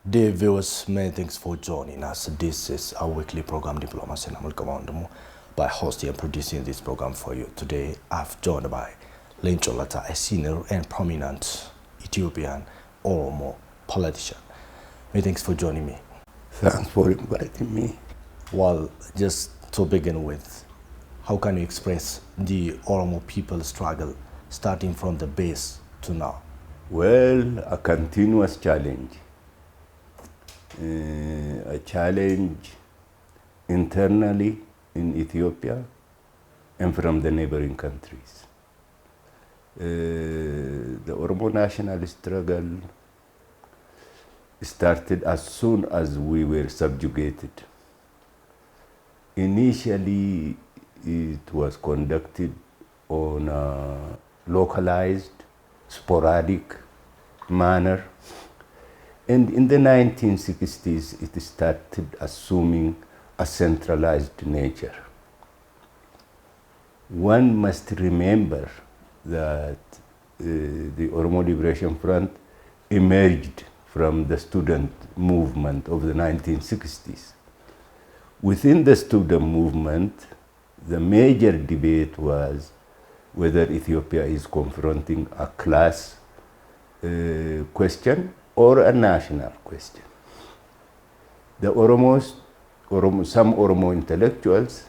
Dear viewers, many thanks for joining us. This is our weekly program, Diplomacy and Amalgamandamo, by hosting and producing this program for you. Today, I've joined by Leencoo Lataa, a senior and prominent Ethiopian Oromo politician. Many thanks for joining me. Thanks for inviting me. Well, just to begin with, how can you express the Oromo people's struggle starting from the base to now? Well, a continuous challenge. A challenge internally in Ethiopia and from the neighboring countries. The Oromo national struggle started as soon as we were subjugated. Initially, it was conducted on a localized, sporadic manner. And in the 1960s, it started assuming a centralized nature. One must remember that the Oromo Liberation Front emerged from the student movement of the 1960s. Within the student movement, the major debate was whether Ethiopia is confronting a class question or a national question. Some Oromo intellectuals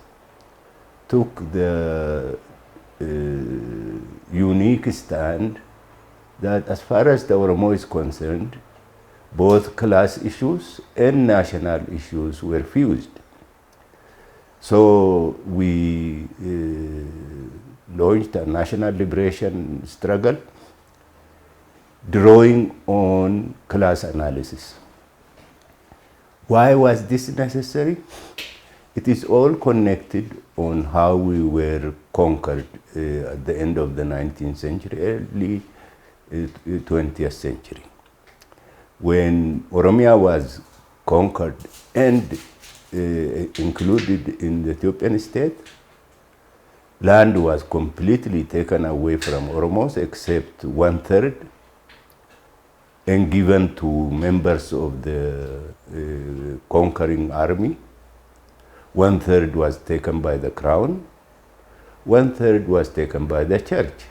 took the unique stand that as far as the Oromo is concerned, both class issues and national issues were fused. So we launched a national liberation struggle drawing on class analysis. Why was this necessary? It is all connected on how we were conquered at the end of the 19th century, early 20th century. When Oromia was conquered and included in the Ethiopian state, land was completely taken away from Oromos except 1/3 and given to members of the conquering army. 1/3 was taken by the crown, 1/3 was taken by the church.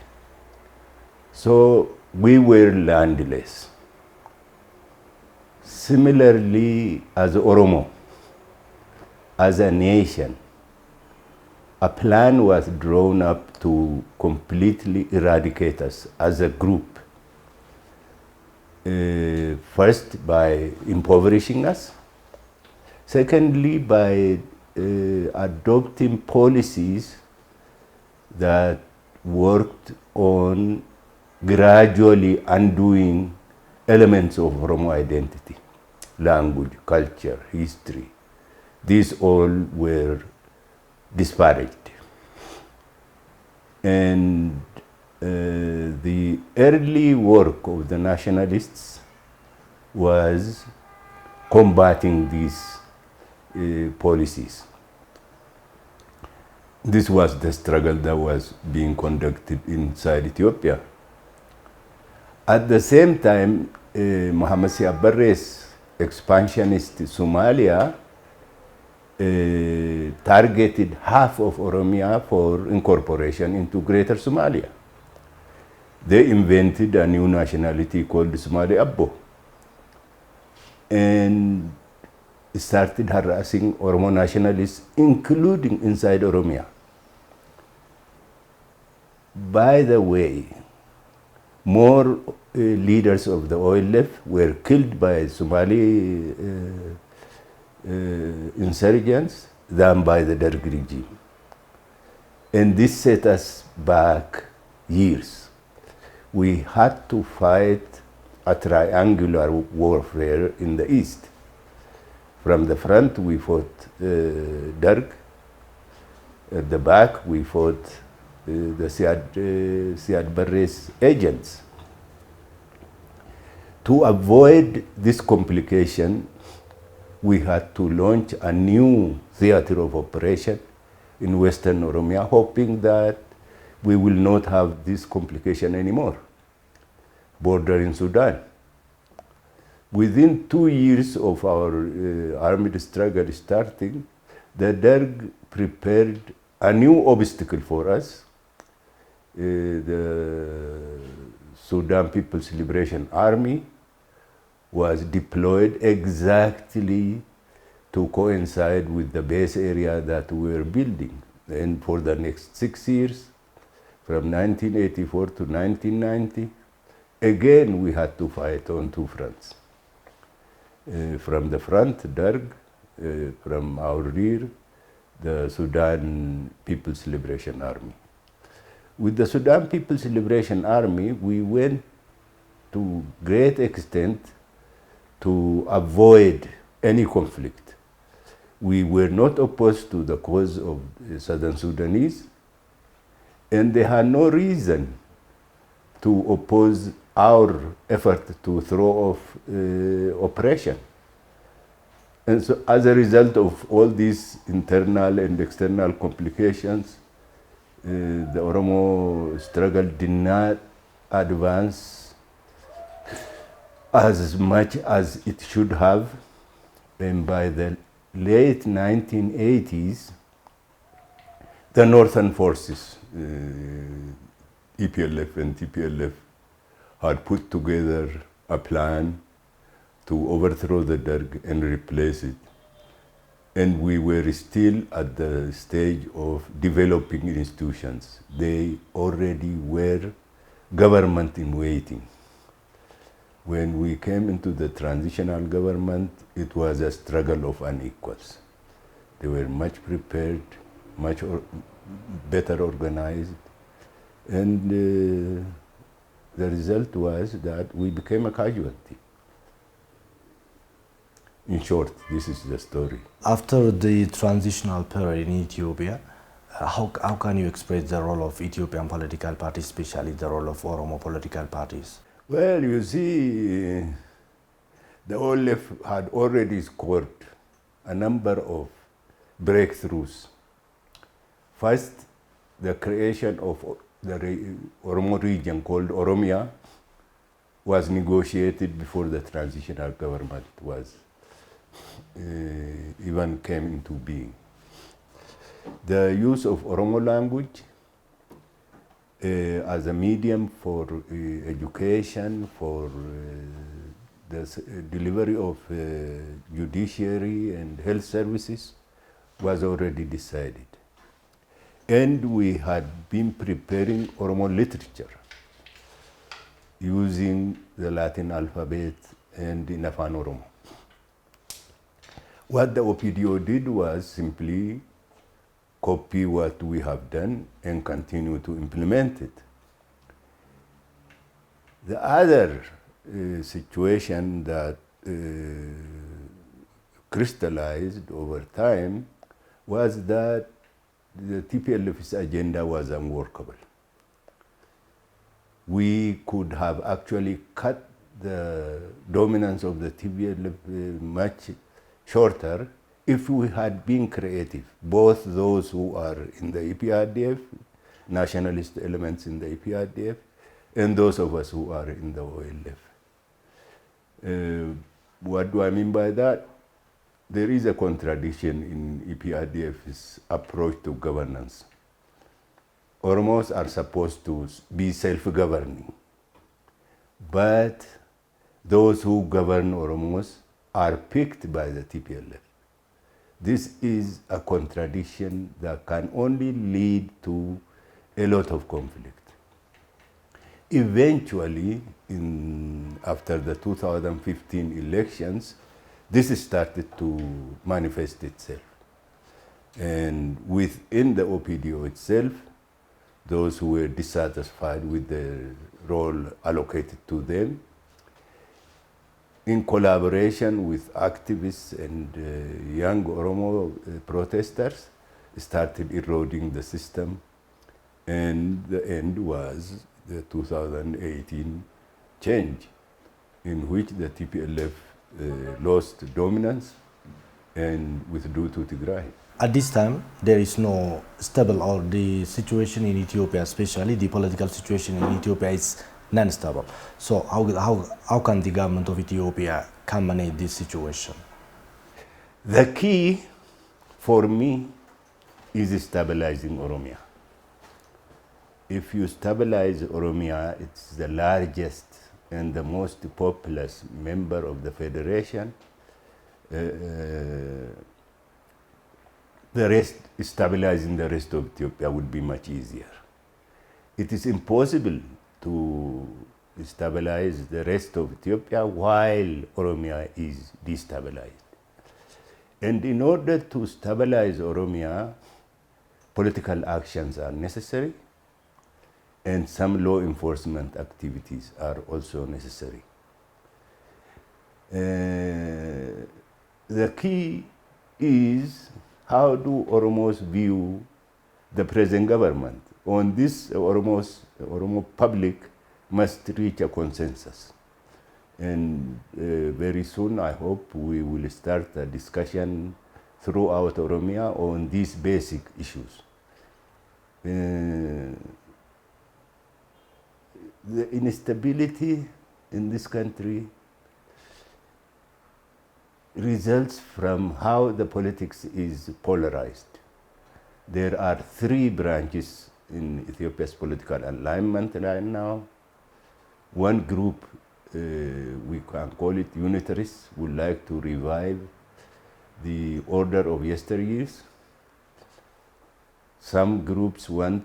So we were landless. Similarly, as Oromo, as a nation, a plan was drawn up to completely eradicate us as a group. First, by impoverishing us. Secondly, by adopting policies that worked on gradually undoing elements of Oromo identity, language, culture, history. These all were disparaged. And the early work of the nationalists was combating these policies. This was the struggle that was being conducted inside Ethiopia. At the same time, Mohamed Siad Barre's expansionist Somalia targeted half of Oromia for incorporation into Greater Somalia. They invented a new nationality called Somali Abbo and started harassing Oromo nationalists, including inside Oromia. By the way, more leaders of the OLF were killed by Somali insurgents than by the Derg regime. And this set us back years. We had to fight a triangular warfare in the east. From the front, we fought Derg. At the back, we fought the Siad Barre's agents. To avoid this complication, we had to launch a new theater of operation in Western Oromia, hoping that we will not have this complication anymore, bordering Sudan. Within 2 years of our armed struggle starting, the Derg prepared a new obstacle for us. The Sudan People's Liberation Army was deployed exactly to coincide with the base area that we were building. And for the next 6 years, from 1984 to 1990, again we had to fight on two fronts. From the front, Derg, from our rear, the Sudan People's Liberation Army. With the Sudan People's Liberation Army, we went to great extent to avoid any conflict. We were not opposed to the cause of the Southern Sudanese, and they had no reason to oppose our effort to throw off oppression. And so as a result of all these internal and external complications, the Oromo struggle did not advance as much as it should have. And by the late 1980s, the northern forces, EPLF and TPLF, had put together a plan to overthrow the Derg and replace it. And we were still at the stage of developing institutions. They already were government in waiting. When we came into the transitional government, it was a struggle of unequals. They were much prepared, much better organized, and the result was that we became a casualty. In short, this is the story. After the transitional period in Ethiopia, how can you express the role of Ethiopian political parties, especially the role of Oromo political parties? Well, you see, the OLF had already scored a number of breakthroughs. First, the creation of the Oromo region called Oromia was negotiated before the transitional government was even came into being. The use of Oromo language as a medium for education, for the delivery of judiciary and health services was already decided. And we had been preparing Oromo literature using the Latin alphabet and in Afan Oromo. What the OPDO did was simply copy what we have done and continue to implement it. The other situation that crystallized over time was that the TPLF's agenda was unworkable. We could have actually cut the dominance of the TPLF much shorter if we had been creative, both those who are in the EPRDF, nationalist elements in the EPRDF, and those of us who are in the OLF. What do I mean by that? There is a contradiction in EPRDF's approach to governance. Oromos are supposed to be self-governing, but those who govern Oromos are picked by the TPLF. This is a contradiction that can only lead to a lot of conflict. Eventually, after the 2015 elections, this started to manifest itself. And within the OPDO itself, those who were dissatisfied with the role allocated to them, in collaboration with activists and young Oromo protesters, started eroding the system. And the end was the 2018 change, in which the TPLF lost dominance and withdrew to Tigray. At this time, there is no stable, or the situation in Ethiopia, especially the political situation in Ethiopia, is non-stable. So how can the government of Ethiopia can manage this situation? The key for me is stabilizing Oromia. If you stabilize Oromia, it's the largest and the most populous member of the federation. Stabilizing the rest of Ethiopia would be much easier. It is impossible to stabilize the rest of Ethiopia while Oromia is destabilized. And in order to stabilize Oromia, political actions are necessary, and some law enforcement activities are also necessary. The key is how do Oromos view the present government? On this, Oromo public must reach a consensus. And very soon, I hope we will start a discussion throughout Oromia on these basic issues. The instability in this country results from how the politics is polarized. There are three branches in Ethiopia's political alignment right now. One group, we can call it unitarists, would like to revive the order of yesteryears. Some groups want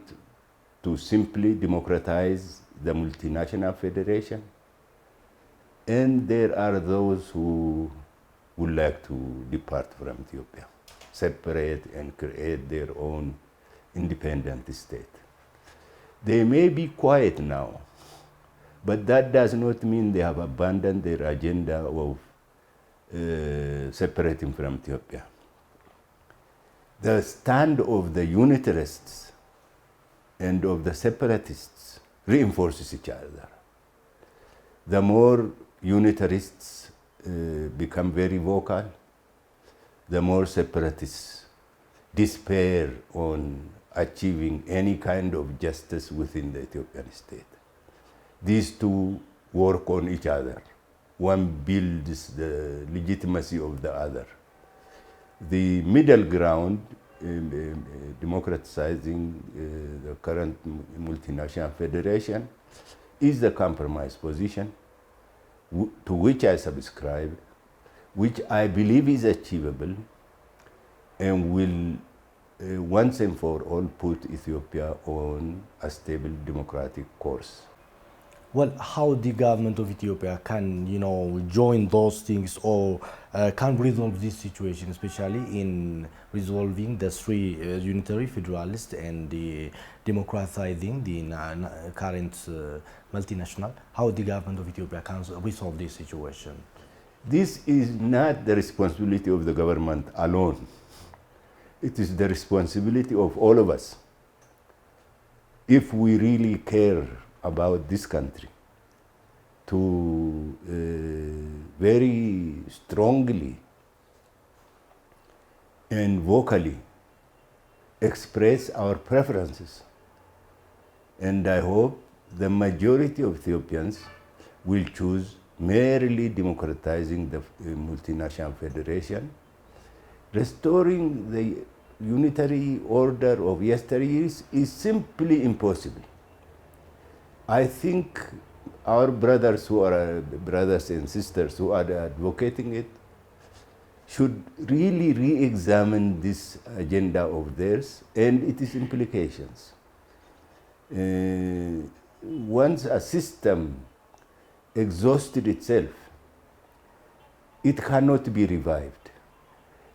to simply democratize the multinational federation. And there are those who would like to depart from Ethiopia, separate and create their own independent state. They may be quiet now, but that does not mean they have abandoned their agenda of separating from Ethiopia. The stand of the unitarists and of the separatists reinforces each other. The more unitarists become very vocal, the more separatists despair on achieving any kind of justice within the Ethiopian state. These two work on each other. One builds the legitimacy of the other. The middle ground, democratizing the current multinational federation, is the compromise position to which I subscribe, which I believe is achievable and will once and for all put Ethiopia on a stable democratic course. Well, how the government of Ethiopia can, join those things or can resolve this situation, especially in resolving the three unitary federalists and the democratizing the current multinational, how the government of Ethiopia can resolve this situation? This is not the responsibility of the government alone. It is the responsibility of all of us. If we really care about this country, to very strongly and vocally express our preferences. And I hope the majority of Ethiopians will choose merely democratizing the multinational federation. Restoring the unitary order of yesteryears is simply impossible. I think our brothers and sisters who are advocating it should really re-examine this agenda of theirs and its implications. Once a system exhausted itself, it cannot be revived.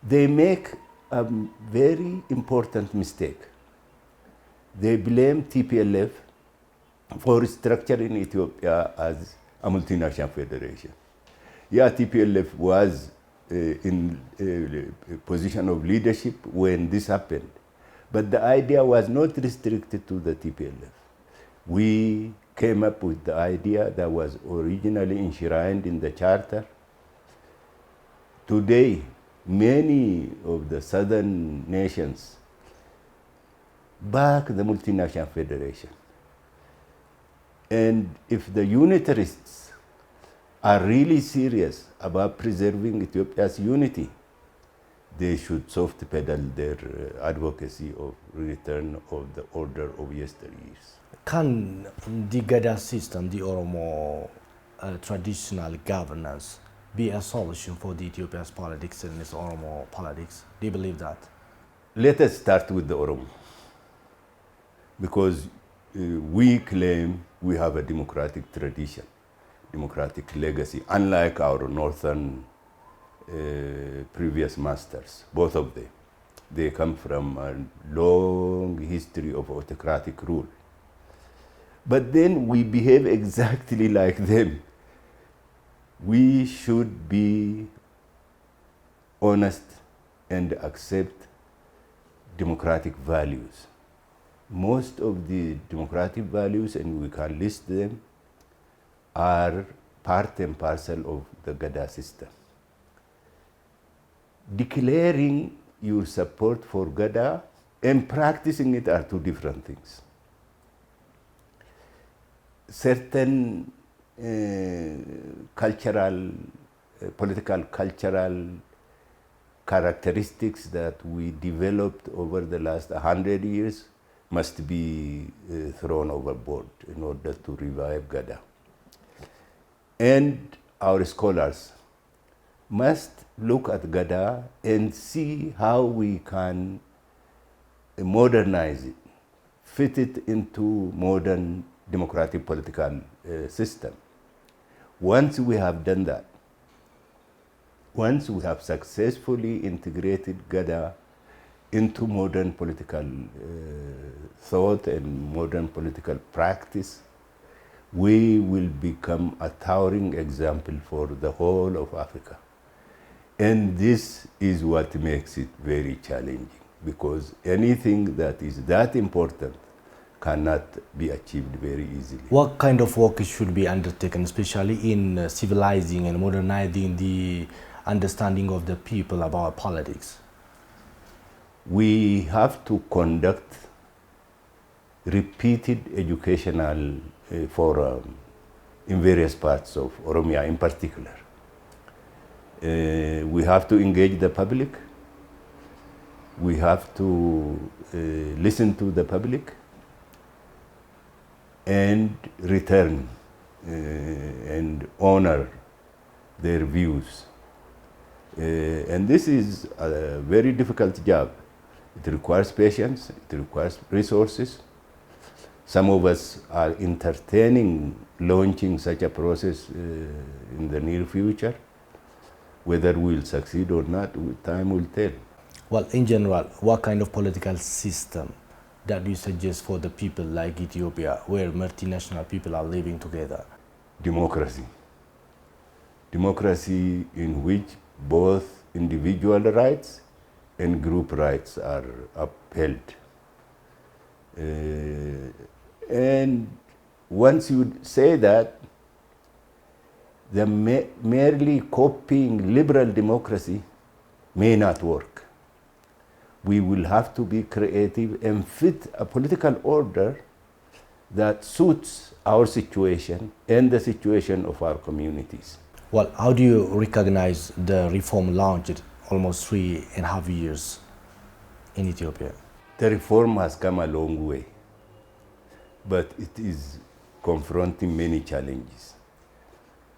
They make a very important mistake. They blame TPLF for structuring Ethiopia as a multinational federation. Yeah, TPLF was in a position of leadership when this happened, but the idea was not restricted to the TPLF. We came up with the idea that was originally enshrined in the charter. Today, many of the southern nations back the multinational federation. And if the unitarists are really serious about preserving Ethiopia's unity, they should soft pedal their advocacy of return of the order of yesteryears. Can the Gada system, the Oromo traditional governance, be a solution for the Ethiopia's politics and its Oromo politics? Do you believe that? Let us start with the Oromo, because we claim we have a democratic tradition, democratic legacy, unlike our northern previous masters, both of them. They come from a long history of autocratic rule. But then we behave exactly like them. We should be honest and accept democratic values. Most of the democratic values, and we can list them, are part and parcel of the Gada system. Declaring your support for Gada and practicing it are two different things. Certain political cultural characteristics that we developed over the last 100 years must be thrown overboard in order to revive Gada. And our scholars must look at Gada and see how we can modernize it, fit it into modern democratic political system. Once we have done that, once we have successfully integrated Gada into modern political thought and modern political practice, we will become a towering example for the whole of Africa. And this is what makes it very challenging, because anything that is that important cannot be achieved very easily. What kind of work should be undertaken, especially in civilizing and modernizing the understanding of the people about politics? We have to conduct repeated educational forums in various parts of Oromia in particular. We have to engage the public. We have to listen to the public and return and honor their views. And this is a very difficult job. It requires patience, it requires resources. Some of us are entertaining launching such a process in the near future. Whether we'll succeed or not, time will tell. Well, in general, what kind of political system that you suggest for the people like Ethiopia, where multinational people are living together? Democracy. Democracy in which both individual rights and group rights are upheld. And once you say that, the merely copying liberal democracy may not work. We will have to be creative and fit a political order that suits our situation and the situation of our communities. Well, how do you recognize the reform launched almost 3.5 years in Ethiopia? The reform has come a long way, but it is confronting many challenges.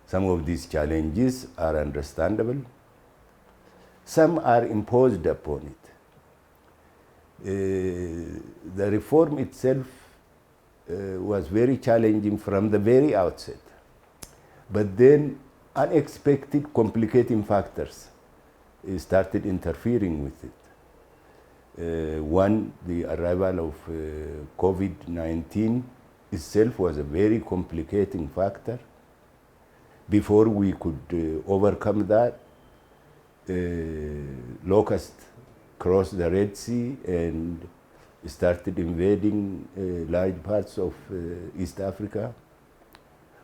Some of these challenges are understandable. Some are imposed upon it. The reform itself was very challenging from the very outset. But then unexpected complicating factors started interfering with it. One, the arrival of COVID-19 itself was a very complicating factor. Before we could overcome that, locusts crossed the Red Sea and started invading large parts of East Africa.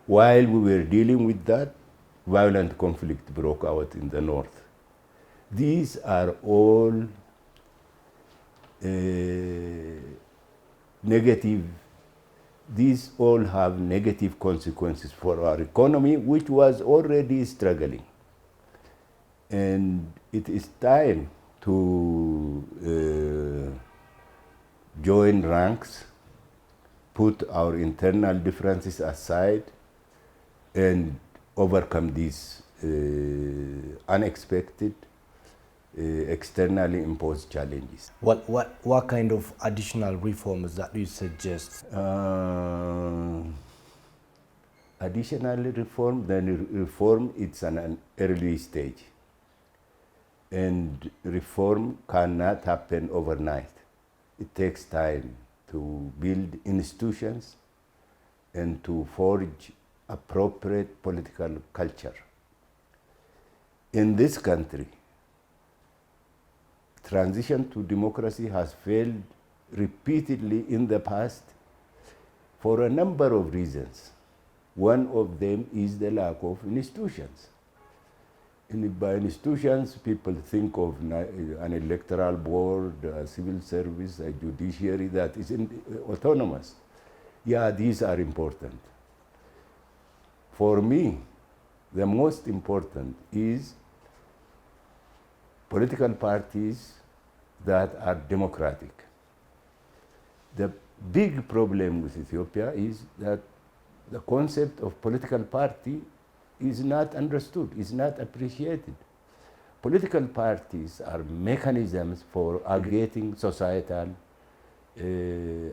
While we were dealing with that, violent conflict broke out in the north. These are all negative these all have negative consequences for our economy, which was already struggling. And it is time to join ranks, put our internal differences aside, and overcome these unexpected, externally imposed challenges. What kind of additional reforms that you suggest? Additional reform, then reform, it's an early stage. And reform cannot happen overnight. It takes time to build institutions and to forge appropriate political culture. In this country, transition to democracy has failed repeatedly in the past for a number of reasons. One of them is the lack of institutions. By institutions, people think of an electoral board, a civil service, a judiciary that is autonomous. Yeah, these are important. For me, the most important is political parties that are democratic. The big problem with Ethiopia is that the concept of political party is not understood, is not appreciated. Political parties are mechanisms for aggregating societal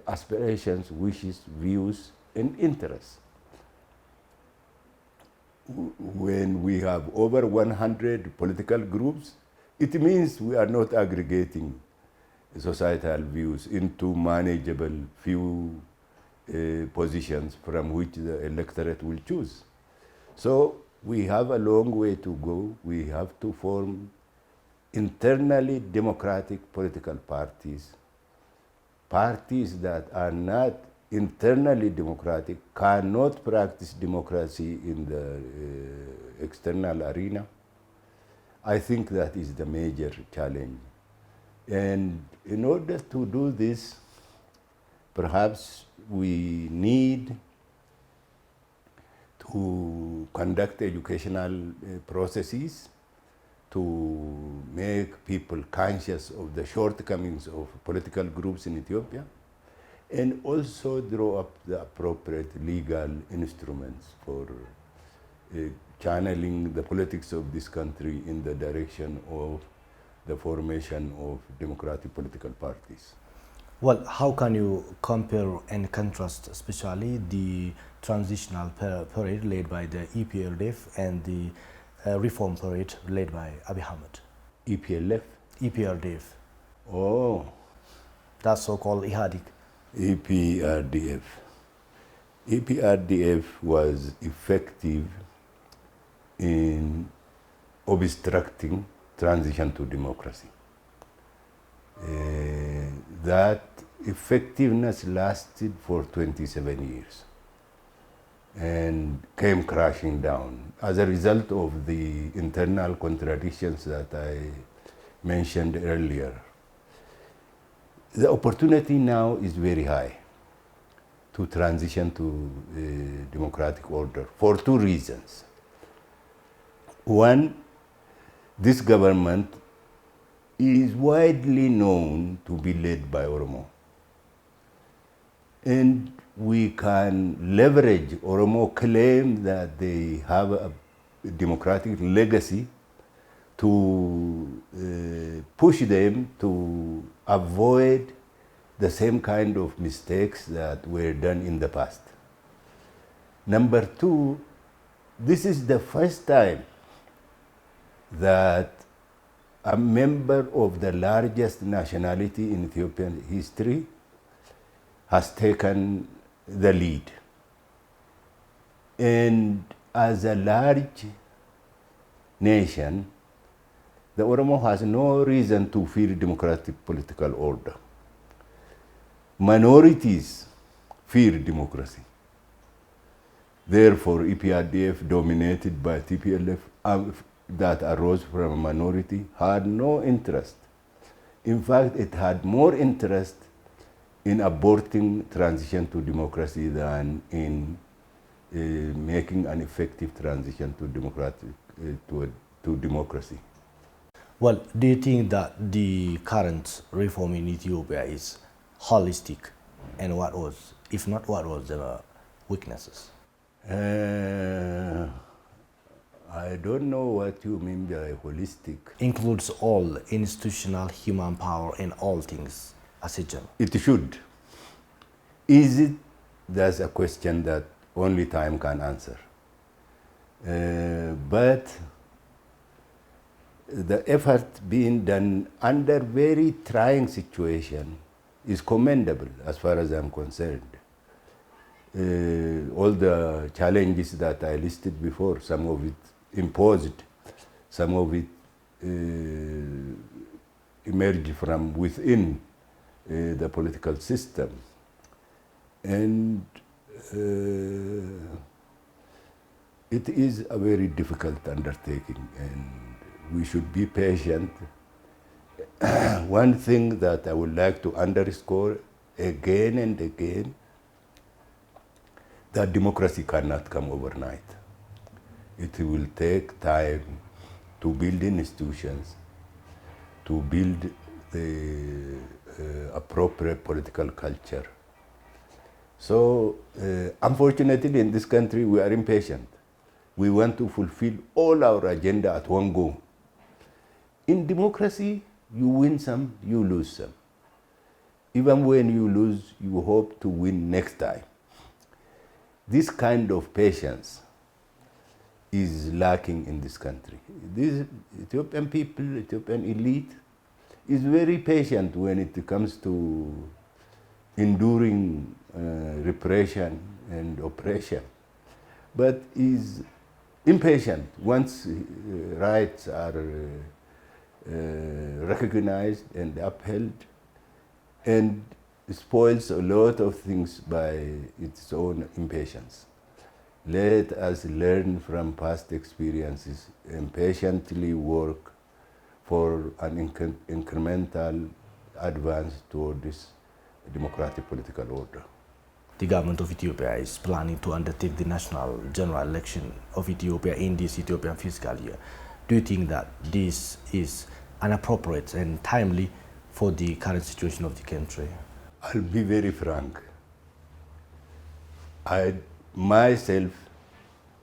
aspirations, wishes, views, and interests. When we have over 100 political groups, it means we are not aggregating societal views into manageable few positions from which the electorate will choose. So we have a long way to go. We have to form internally democratic political parties. Parties that are not internally democratic cannot practice democracy in the external arena. I think that is the major challenge. And in order to do this, perhaps we need to conduct educational processes to make people conscious of the shortcomings of political groups in Ethiopia, and also draw up the appropriate legal instruments for channeling the politics of this country in the direction of the formation of democratic political parties. Well, how can you compare and contrast, especially the transitional period led by the EPLF and the reform period led by Abiy Ahmed? EPLF? EPLF. Oh. That's so-called IHADIC. EPRDF. EPRDF was effective in obstructing transition to democracy. That effectiveness lasted for 27 years and came crashing down as a result of the internal contradictions that I mentioned earlier. The opportunity now is very high to transition to a democratic order for two reasons. One, this government is widely known to be led by Oromo. And we can leverage Oromo claim that they have a democratic legacy to push them to avoid the same kind of mistakes that were done in the past. Number two, this is the first time that a member of the largest nationality in Ethiopian history has taken the lead. And as a large nation, the Oromo has no reason to fear democratic political order. Minorities fear democracy. Therefore, EPRDF, dominated by TPLF, that arose from a minority, had no interest. In fact, it had more interest in aborting transition to democracy than in making an effective transition to democracy. Well, do you think that the current reform in Ethiopia is holistic, and what was, if not, what was the weaknesses? I don't know what you mean by holistic. Includes all institutional, human power, and all things as a general. It should. Is it? That's a question that only time can answer. But the effort being done under very trying situation is commendable as far as I'm concerned. All the challenges that I listed before, some of it imposed, some of it emerged from within the political system. And it is a very difficult undertaking, and we should be patient. One thing that I would like to underscore again and again, that democracy cannot come overnight. It will take time to build institutions, to build the appropriate political culture. So, unfortunately, in this country, we are impatient. We want to fulfill all our agenda at one go. In democracy, you win some, you lose some. Even when you lose, you hope to win next time. This kind of patience is lacking in this country. This Ethiopian people, Ethiopian elite, is very patient when it comes to enduring repression and oppression, but is impatient once rights are recognized and upheld, and spoils a lot of things by its own impatience. Let us learn from past experiences and patiently work for an incremental advance toward this democratic political order. The government of Ethiopia is planning to undertake the national general election of Ethiopia in this Ethiopian fiscal year. Do you think that this is inappropriate and timely for the current situation of the country? I'll be very frank. I myself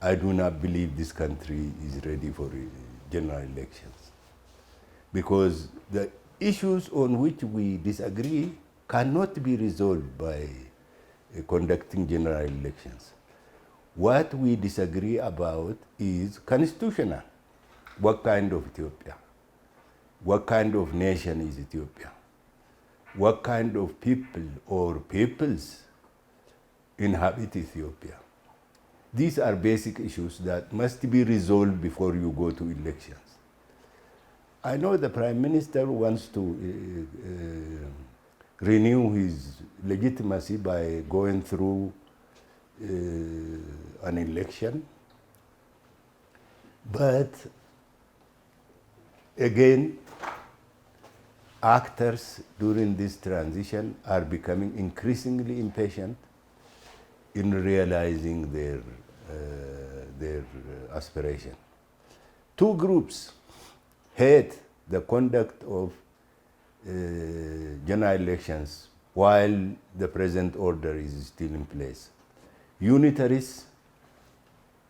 do not believe this country is ready for general elections, because the issues on which we disagree cannot be resolved by conducting general elections. What we disagree about is constitutional. What kind of Ethiopia? What kind of nation is Ethiopia? What kind of people or peoples inhabit Ethiopia? These are basic issues that must be resolved before you go to elections. I know the Prime Minister wants to renew his legitimacy by going through an election. But again, actors during this transition are becoming increasingly impatient in realizing their aspiration. Two groups hate the conduct of general elections while the present order is still in place. Unitarists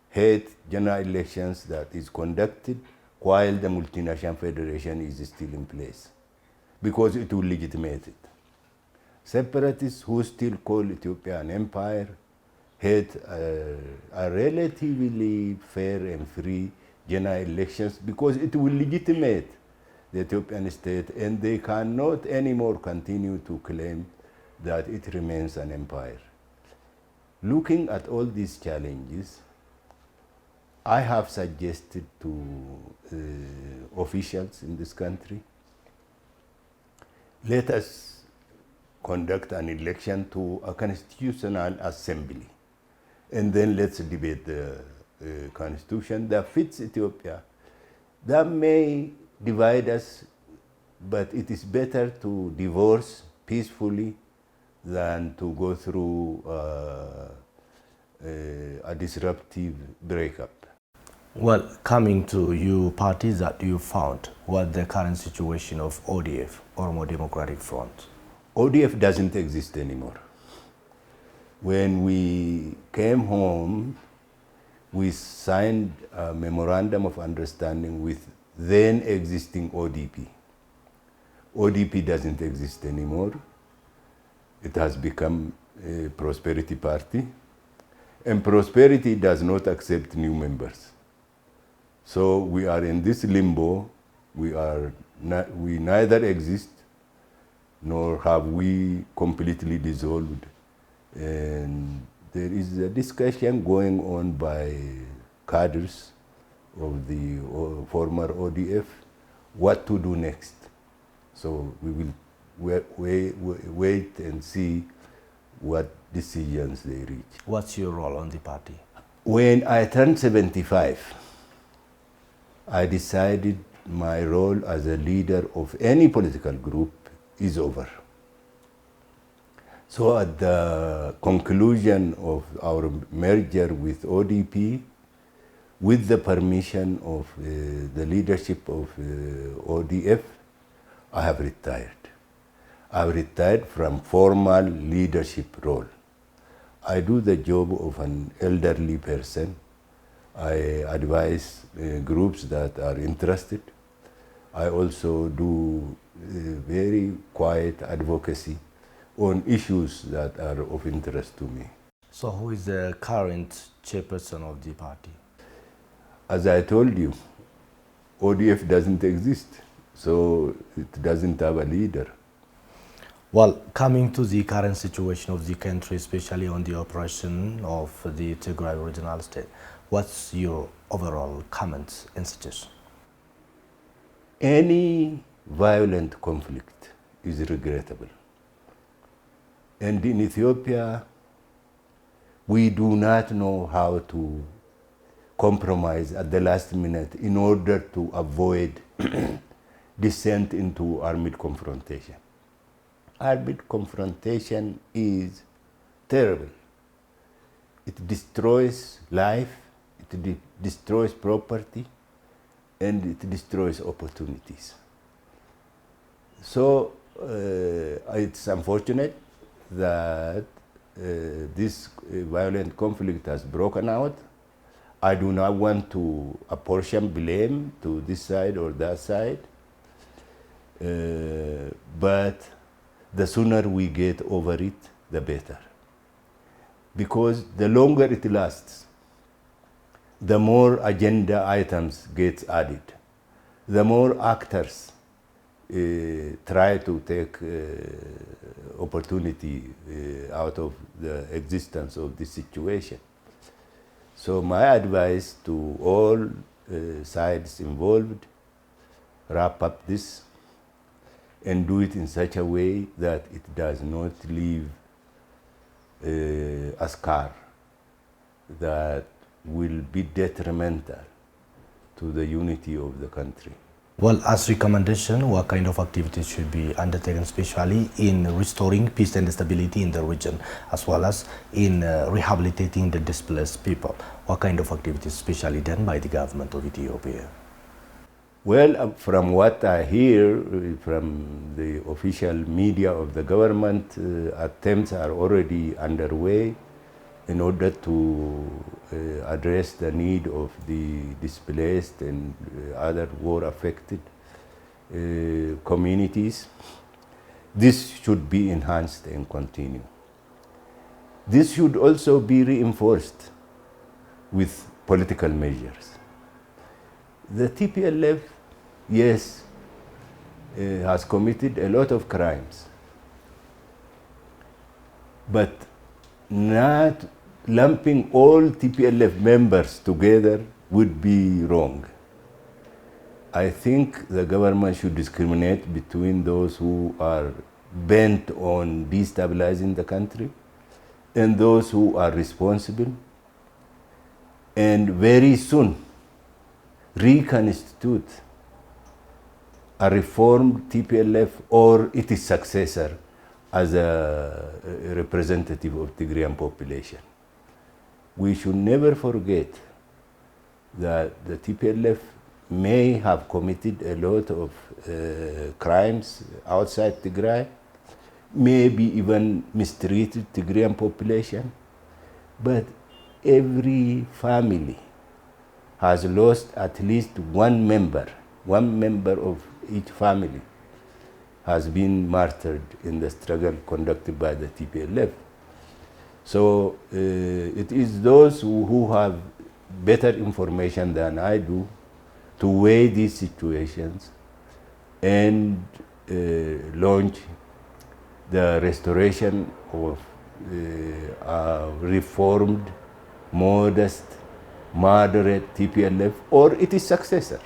hate general elections that is conducted while the multinational federation is still in place, because it will legitimate it. Separatists who still call Ethiopia an empire hate a relatively fair and free general elections because it will legitimate the Ethiopian state, and they cannot anymore continue to claim that it remains an empire. Looking at all these challenges, I have suggested to officials in this country, let us conduct an election to a constitutional assembly, and then let's debate the constitution that fits Ethiopia. That may divide us, but it is better to divorce peacefully than to go through a disruptive breakup. Well, coming to you parties that you found, what the current situation of ODF, Oromo Democratic Front? ODF doesn't exist anymore. When we came home, we signed a memorandum of understanding with then existing ODP. ODP doesn't exist anymore. It has become a prosperity party, and prosperity does not accept new members. So we are in this limbo. We neither exist nor have we completely dissolved. And there is a discussion going on by cadres of the former ODF what to do next. So we will wait and see what decisions they reach. What's your role on the party? When I turned 75, I decided my role as a leader of any political group is over. So at the conclusion of our merger with ODP, with the permission of the leadership of ODF, I have retired. I've retired from formal leadership role. I do the job of an elderly person. I advise groups that are interested. I also do very quiet advocacy on issues that are of interest to me. So who is the current chairperson of the party? As I told you, ODF doesn't exist, so it doesn't have a leader. Well, coming to the current situation of the country, especially on the operation of the Tigray regional state, what's your overall comments and suggestions? Any violent conflict is regrettable. And in Ethiopia, we do not know how to compromise at the last minute in order to avoid descent into armed confrontation. Armed confrontation is terrible. It destroys life, it destroys property, and it destroys opportunities. So it's unfortunate that this violent conflict has broken out. I do not want to apportion blame to this side or that side, but the sooner we get over it, the better. Because the longer it lasts, the more agenda items get added, the more actors try to take opportunity out of the existence of this situation. So my advice to all sides involved, wrap up this and do it in such a way that it does not leave a scar that will be detrimental to the unity of the country. Well, as recommendation, what kind of activities should be undertaken, especially in restoring peace and stability in the region, as well as in rehabilitating the displaced people? What kind of activities, especially done by the government of Ethiopia? Well, from what I hear from the official media of the government, attempts are already underway in order to address the need of the displaced and other war-affected communities. This should be enhanced and continue. This should also be reinforced with political measures. The TPLF, yes, has committed a lot of crimes, but not lumping all TPLF members together would be wrong. I think the government should discriminate between those who are bent on destabilizing the country and those who are responsible, and very soon reconstitute a reformed TPLF or its successor as a representative of Tigrayan population. We should never forget that the TPLF may have committed a lot of crimes outside Tigray, maybe even mistreated Tigrayan population, but every family has lost at least one member of each family has been martyred in the struggle conducted by the TPLF. So it is those who have better information than I do to weigh these situations and launch the restoration of a reformed, modest, moderate TPLF or its successor.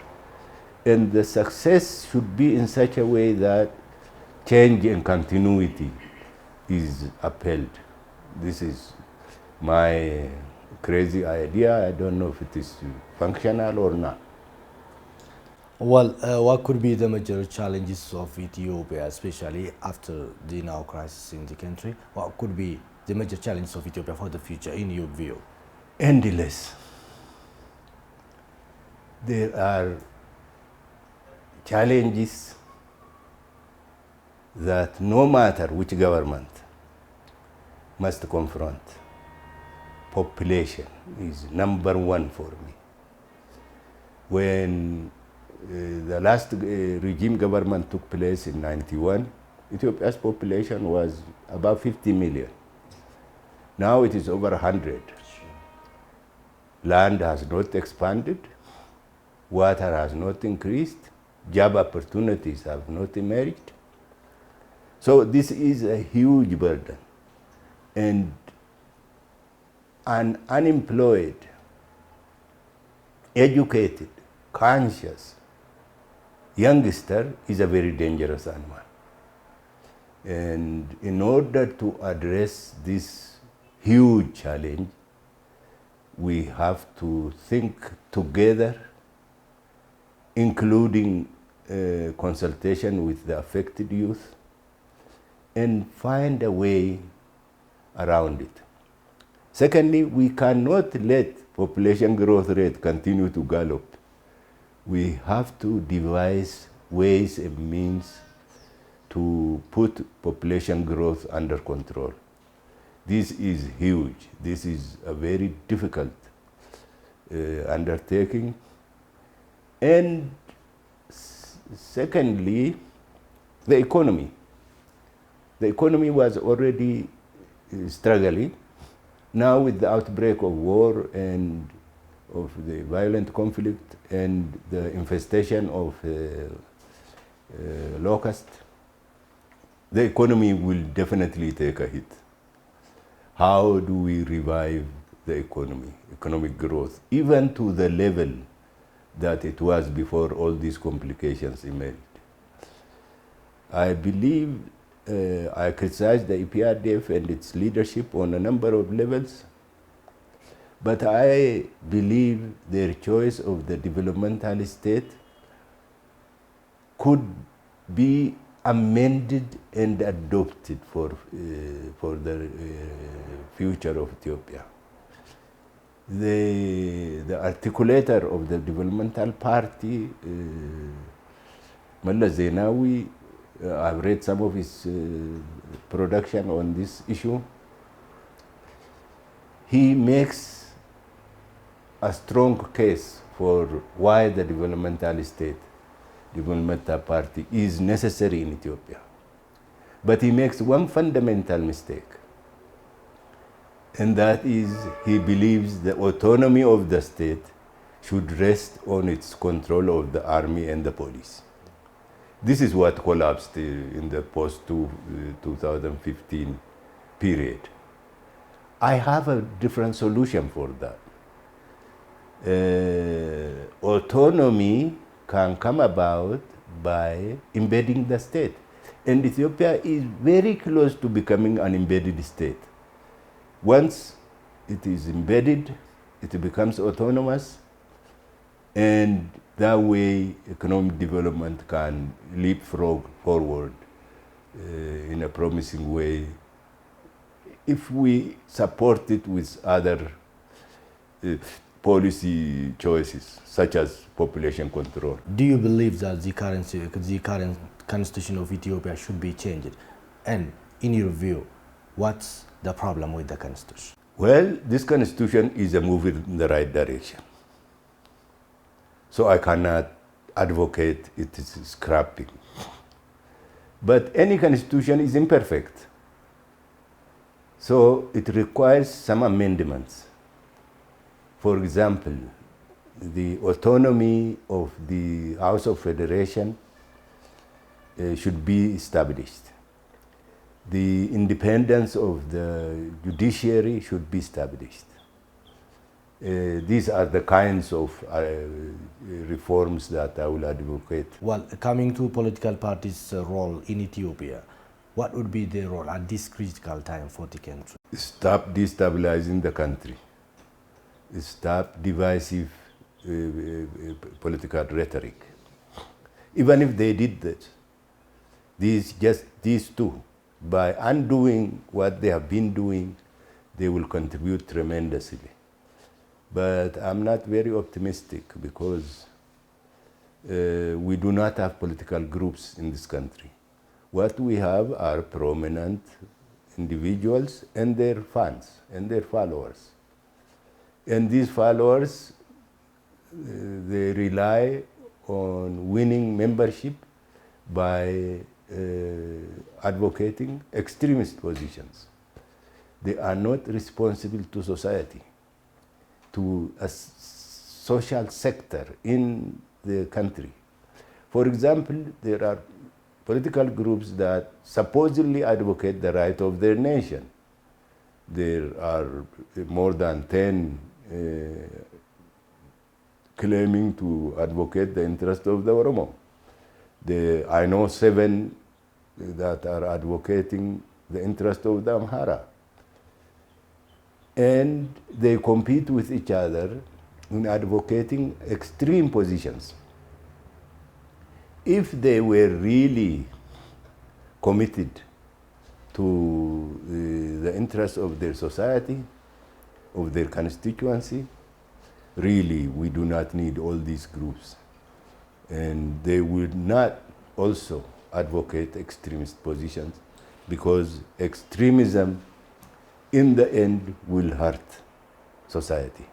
And the success should be in such a way that change and continuity is upheld. This is my crazy idea. I don't know if it is functional or not. Well, what could be the major challenges of Ethiopia, especially after the now crisis in the country? What could be the major challenges of Ethiopia for the future, in your view? Endless. There are challenges that no matter which government must confront. Population is number one for me. When the last regime government took place in '91, Ethiopia's population was about 50 million. Now it is over 100. Land has not expanded, water has not increased, job opportunities have not emerged. So this is a huge burden. And an unemployed, educated, conscious youngster is a very dangerous animal. And in order to address this huge challenge, we have to think together, including consultation with the affected youth, and find a way around it. Secondly, we cannot let population growth rate continue to gallop. We have to devise ways and means to put population growth under control. This is huge. This is a very difficult undertaking. And secondly, the economy. The economy was already struggling. Now with the outbreak of war and of the violent conflict and the infestation of locusts, the economy will definitely take a hit. How do we revive the economy, economic growth, even to the level that it was before all these complications emerged? I believe I criticize the EPRDF and its leadership on a number of levels, but I believe their choice of the developmental state could be amended and adopted for the future of Ethiopia. The articulator of the developmental party, Mallas Zenawi, I've read some of his production on this issue. He makes a strong case for why the developmental party is necessary in Ethiopia. But he makes one fundamental mistake, and that is he believes the autonomy of the state should rest on its control of the army and the police. This is what collapsed in the post-2015 period. I have a different solution for that. Autonomy can come about by embedding the state. And Ethiopia is very close to becoming an embedded state. Once it is embedded, it becomes autonomous, and that way economic development can leapfrog forward in a promising way if we support it with other policy choices, such as population control. Do you believe that the current constitution of Ethiopia should be changed? And in your view, what's the problem with the constitution? Well, this constitution is a move in the right direction. So I cannot advocate its scrapping. But any constitution is imperfect. So it requires some amendments. For example, the autonomy of the House of Federation should be established. The independence of the judiciary should be established. These are the kinds of reforms that I will advocate. Well, coming to political parties' role in Ethiopia, what would be their role at this critical time for the country? Stop destabilizing the country. Stop divisive political rhetoric. Even if they did that, these two, by undoing what they have been doing, they will contribute tremendously. But I'm not very optimistic because we do not have political groups in this country. What we have are prominent individuals and their fans and their followers. And these followers, they rely on winning membership by advocating extremist positions. They are not responsible to society, to a social sector in the country. For example, there are political groups that supposedly advocate the right of their nation. There are more than 10 claiming to advocate the interest of the Oromo. I know 7 that are advocating the interest of the Amhara. And they compete with each other in advocating extreme positions. If they were really committed to the interests of their society, of their constituency, really we do not need all these groups. And they would not also advocate extremist positions because extremism in the end will hurt society.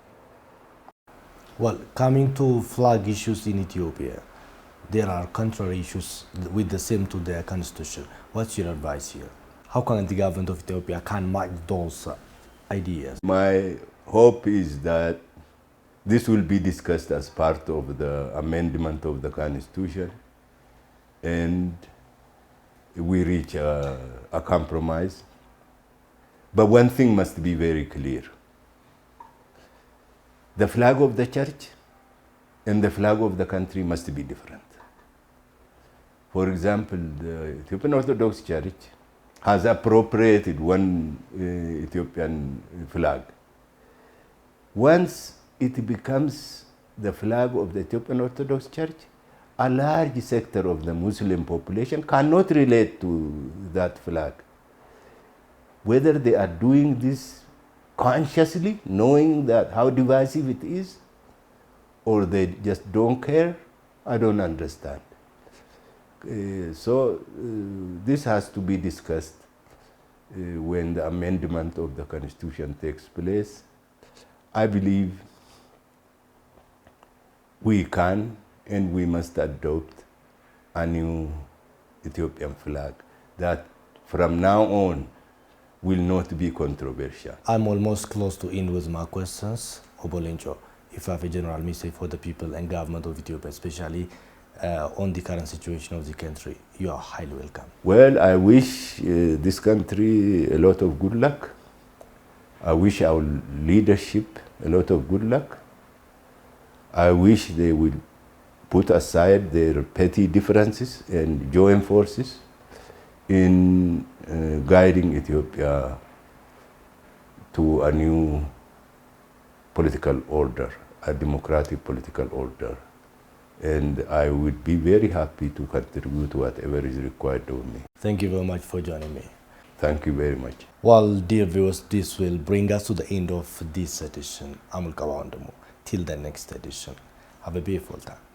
Well, coming to flag issues in Ethiopia, there are contrary issues with the same to their constitution. What's your advice here? How can the government of Ethiopia can match those ideas? My hope is that this will be discussed as part of the amendment of the constitution and we reach a compromise. But one thing must be very clear. The flag of the church and the flag of the country must be different. For example, the Ethiopian Orthodox Church has appropriated one Ethiopian flag. Once it becomes the flag of the Ethiopian Orthodox Church, a large sector of the Muslim population cannot relate to that flag. Whether they are doing this consciously, knowing that how divisive it is, or they just don't care, I don't understand. So this has to be discussed when the amendment of the constitution takes place. I believe we can and we must adopt a new Ethiopian flag that from now on will not be controversial. I'm almost close to end with my questions. Leencoo, if you have a general message for the people and government of Ethiopia, especially on the current situation of the country, you are highly welcome. Well, I wish this country a lot of good luck. I wish our leadership a lot of good luck. I wish they would put aside their petty differences and join forces in guiding Ethiopia to a new political order, a democratic political order. and I would be very happy to contribute whatever is required of me. Thank you very much for joining me. Thank you very much. Well, dear viewers, this will bring us to the end of this edition. Till the next edition. Have a beautiful time.